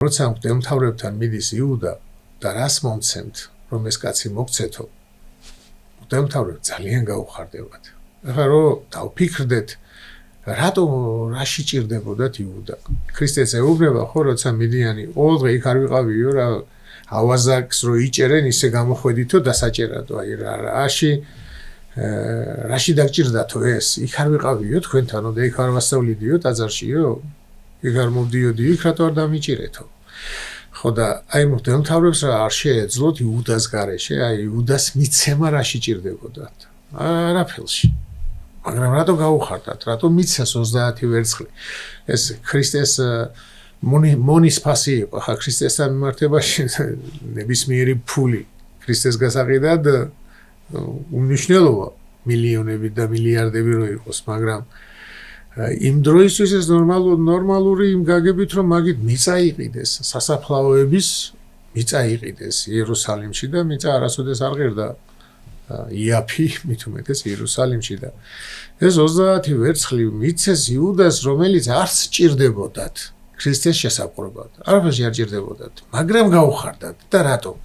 როცა მღვდელმთავრებთან მიდის იუდა და რას მომცემთ, რომ ეს კაცი მოგცეთო, მღვდელმთავრებს ძალიან გაუხარდებათ. ახლა რომ დავფიქრდეთ, რაში ჭირდებოდათ იუდა? ქრისტეს ეუბნება, ხო, როცა მიდიანი, ყოველდღე იქ არ ვიყავიო, რა ავაზაკს რო იჭერენ, ისე გამოხვედითო დასაჭერადო, აი რაში დაგჭირდათო ეს? იქ არ ვიყავიო თქვენთანო და იქ არ ვასწავლიდიო ტაძარშიო? იქ არ მოვდიოდი, იქ რატო არ დამიჭირეთო? ხო და აი მღვდელმთავრებს რა არ შეეძლოთ იუდას გარეშე, აი იუდას მიცემა რაში ჭირდებოდათ? არაფერში. მაგრამ რატო გაუხარდათ? რატო მიცეს 30 ვერცხლი? ეს ქრისტეს მონის ფასი იყო, ხა ქრისტესთან მიმართებაში ნებისმიერი ფული ქრისტეს გასაყიდად უმნიშვნელოა, მილიონები და მილიარდები რო იყოს, მაგრამ იმ დროისთვის ეს ნორმალური იმ გაგებით, რომ მაგით მიწა იყიდეს, სასაფლაოების მიწა იყიდეს იერუსალიმში და მიწა არასოდეს არ ღირდა იაფი, მით უმეტეს იერუსალიმში და ეს 30 ვერცხლი მიცეს იუდას, რომელიც არც ჭირდებოდათ ქრისტეს შესაყრობად. არაფერში არ ჭირდებოდათ, მაგრამ გაუხარდათ და რატო?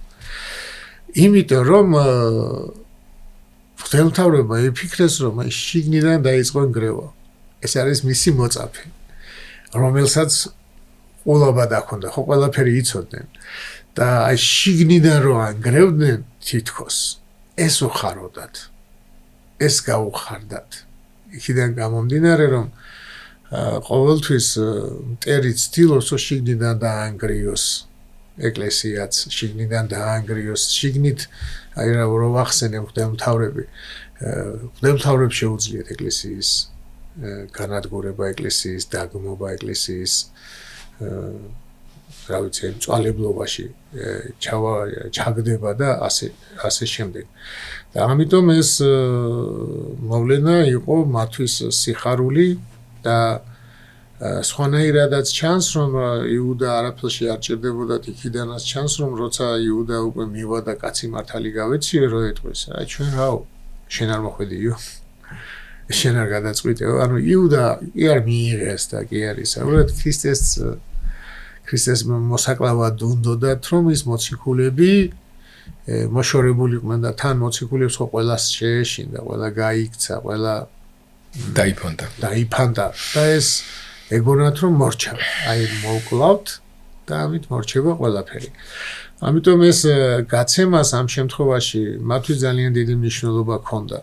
იმიტომ რომ მღვდელმთავრებმა იფიქრეს, რომ შიგნიდან დაიწყო ნგრევა. ეს არის მისი მოწაფე, რომელსაც ყოლაბად აქონდა, ხო ყველაფერი იცოდნენ და აი შიგნიდან რო ანგრევდნენ თითქოს ეს უხაროდათ, ეს გაუხარდათ. იქიდან გამომდინარე, რომ ყოველთვის მტერი ცდილობს, რომ შიგნიდან დაანგრიოს ეკლესიაც, შიგნიდან დაანგრიოს, შიგნით აი რა ვახსენე მღვდელმთავრებს შეუძლიათ ეკლესიის განადგურება, ეკლესიის დაგმობა, ეკლესიის რა ვიცი, მწვალებლობაში ჩაგდება და ასე შემდეგ. და ამიტომ ეს მოვლენა იყო მათთვის სიხარული და სხვანაირადაც ჩანს, რომ იუდა არაფერში არ ჭირდებოდათ, იქიდანაც ჩანს, რომ როცა იუდა უკვე მივა და კაცი მართალი გავეციე, რო ეტყვის, აი ჩვენ რაო, შენ არ მოხვედიო? შენ არ გადაწყვიტეო, ანუ იუდა კი არ მიიღეს და კი არ ისა. უბრალოდ ქრისტეს მოსაკლავად უნდოდათ, რომ ის მოციქულები მოშორებული იყვნენ და თან მოციქულებს ხო ყველას შეეშინდა, ყველა გაიქცა, ყველა დაიფანტა და ეს ეგონათ რომ მორჩა. აი მოვკლავთ და ამით მორჩება ყველაფერი. ამიტომ ეს გაცემას ამ შემთხვევაში მათთვის ძალიან დიდი მნიშვნელობა ჰქონდა.